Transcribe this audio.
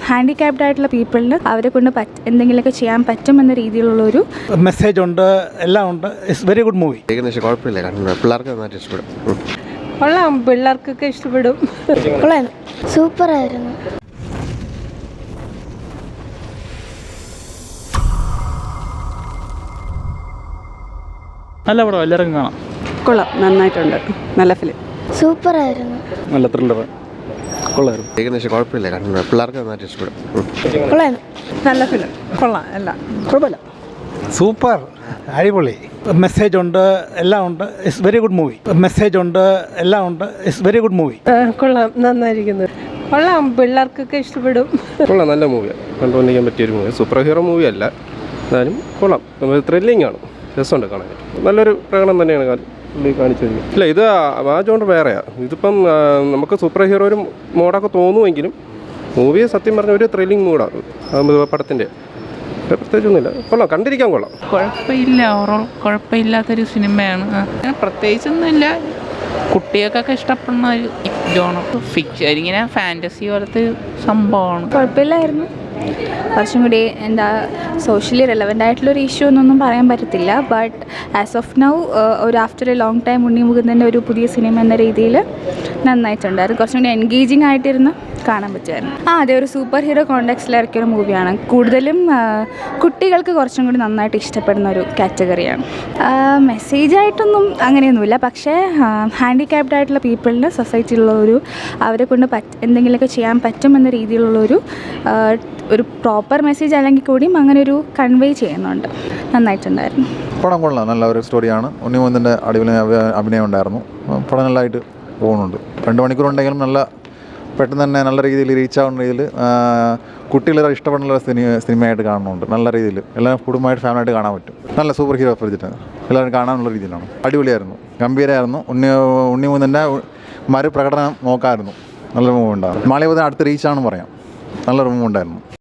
Handicapped ആയിട്ടുള്ള പീപ്പിളിന് അവരെ കൊണ്ട് എന്തെങ്കിലുമൊക്കെ ചെയ്യാൻ പറ്റുമെന്ന രീതിയിലുള്ളൊരു മെസ്സേജ് ഉണ്ട്, എല്ലാം ഉണ്ട്. It's very good movie. ഏകദേശം കുഴപ്പമില്ല, പിള്ളേർക്ക് നന്നായിട്ട് ഇഷ്ടപ്പെടും. കൊള്ളാം, പിള്ളേർക്കൊക്കെ ഇഷ്ടപ്പെടും. കൊള്ളായിരുന്നു, സൂപ്പറായിരുന്നു. നല്ല പടം, എല്ലാവരും കാണാം. കൊള്ളാം, നന്നായിട്ടുണ്ട്, നല്ല ഫിലിം. സൂപ്പറായിരുന്നു, നല്ല ത്രില്ലർ, കൊള്ളായിരുന്നു. ഏകദേശം കുഴപ്പമില്ല, പിള്ളേർക്ക് നന്നായിട്ട് ഇഷ്ടപ്പെടും. കൊള്ളായിരുന്നു, നല്ല ഫിലിം, കൊള്ളാം, എല്ലാം കുഴപ്പമില്ല. സൂപ്പർ, അടിപൊളി. മെസ്സേജ് ഉണ്ട്, എല്ലാം ഉണ്ട്. It's very good movie. Message ഉണ്ട്, എല്ലാം ഉണ്ട്. It's very good movie. കൊള്ളാം, നന്നായിരിക്കുന്നു. കൊള്ളാം, പിള്ളേർക്കൊക്കെ ഇഷ്ടപ്പെടും. കൊള്ളാം, നല്ല മൂവിയാണ്, കണ്ടുകൊണ്ടിരിക്കാൻ പറ്റിയൊരു മൂവി. സൂപ്പർ ഹീറോ മൂവി അല്ല, എന്നാലും കൊള്ളാം, ത്രില്ലിംഗ് ആണ്, രസമുണ്ട് കാണാൻ. നല്ലൊരു പ്രകടനം തന്നെയാണ് പുള്ളി കാണിച്ചു വരുന്നത്. ഇല്ല, ഇത് ആ ജോണ്ട് വേറെയാണ്. ഇതിപ്പം നമുക്ക് സൂപ്പർ ഹീറോ ഒരു മോഡൊക്കെ തോന്നുമെങ്കിലും മൂവി സത്യം പറഞ്ഞ ഒരു ത്രില്ലിംഗ് മൂഡാണ് പടത്തിൻ്റെ. പ്രത്യേകിച്ചൊന്നുമില്ല, കൊള്ളാം, കണ്ടിരിക്കാൻ കൊള്ളാം. കുഴപ്പമില്ല, ഓവറോൾ കുഴപ്പമില്ലാത്തൊരു സിനിമയാണ്. അങ്ങനെ പ്രത്യേകിച്ചൊന്നുമില്ല, കുട്ടികൾക്കൊക്കെ ഇഷ്ടപ്പെടുന്ന ഒരു ജോണർ. ഫിക്ഷൻ, ഇങ്ങനെ ഫാൻറ്റസി പോലത്തെ സംഭവമാണ്. കുഴപ്പമില്ലായിരുന്നു. കുറച്ചും കൂടി സോഷ്യലി റെലവൻ്റ് ആയിട്ടുള്ളൊരു ഇഷ്യൂ എന്നൊന്നും പറയാൻ പറ്റത്തില്ല. ബട്ട് ആസ് ഓഫ് നൗ ഒരു ആഫ്റ്റർ എ ലോങ് ടൈം ഉണ്ണി മുകുന്ദൻ്റെ ഒരു പുതിയ സിനിമ എന്ന രീതിയിൽ നന്നായിട്ടുണ്ടായിരുന്നു. കുറച്ചും കൂടി എൻഗേജിങ് ആയിട്ടിരുന്ന് കാണാൻ പറ്റുമായിരുന്നു. അതെ, ഒരു സൂപ്പർ ഹീറോ കോണ്ടെക്സ്റ്റിൽ ഇറക്കിയൊരു മൂവിയാണ്. കൂടുതലും കുട്ടികൾക്ക് കുറച്ചും കൂടി നന്നായിട്ട് ഇഷ്ടപ്പെടുന്ന ഒരു കാറ്റഗറിയാണ്. മെസ്സേജായിട്ടൊന്നും അങ്ങനെയൊന്നുമില്ല, പക്ഷേ ഹാൻഡിക്യാപ്ഡ് ആയിട്ടുള്ള പീപ്പിളിന് സൊസൈറ്റിയിലുള്ളൊരു അവരെ കൊണ്ട് എന്തെങ്കിലുമൊക്കെ ചെയ്യാൻ പറ്റുമെന്ന രീതിയിലുള്ളൊരു ഒരു പ്രോപ്പർ മെസ്സേജ് അല്ലെങ്കിൽ കൂടിയും അങ്ങനെ ഒരു കൺവേ ചെയ്യുന്നുണ്ട്. നന്നായിട്ടുണ്ടായിരുന്നു. പടം കൊള്ളാം, നല്ല ഒരു സ്റ്റോറിയാണ്. ഉണ്ണി മുകുന്ദൻ്റെ അടിപൊളി അഭിനയം ഉണ്ടായിരുന്നു. പടം നല്ലതായിട്ട് പോകുന്നുണ്ട്. 2 മണിക്കൂറുണ്ടെങ്കിലും നല്ല പെട്ടെന്ന് തന്നെ നല്ല രീതിയിൽ റീച്ച് ആവുന്ന രീതിയിൽ കുട്ടികളെ ഇഷ്ടപ്പെടുന്ന സിനിമയായിട്ട് കാണുന്നുണ്ട്. നല്ല രീതിയിൽ എല്ലാവരും കുടുംബമായിട്ട് ഫാമിലിയായിട്ട് കാണാൻ പറ്റും. നല്ല സൂപ്പർ ഹീറോ പ്രൊജക്റ്റ് എല്ലാവരും കാണാനുള്ള രീതിയിലാണ്. അടിപൊളിയായിരുന്നു, ഗംഭീരമായിരുന്നു. ഉണ്ണി മുകുന്ദൻ്റെ പ്രകടനം നോക്കാമായിരുന്നു. നല്ലൊരു മൂവ് ഉണ്ടായിരുന്നു. മാളികപ്പുറത്തിന് അടുത്ത് റീച്ചാണെന്ന് പറയാം. നല്ലൊരു മൂവ് ഉണ്ടായിരുന്നു.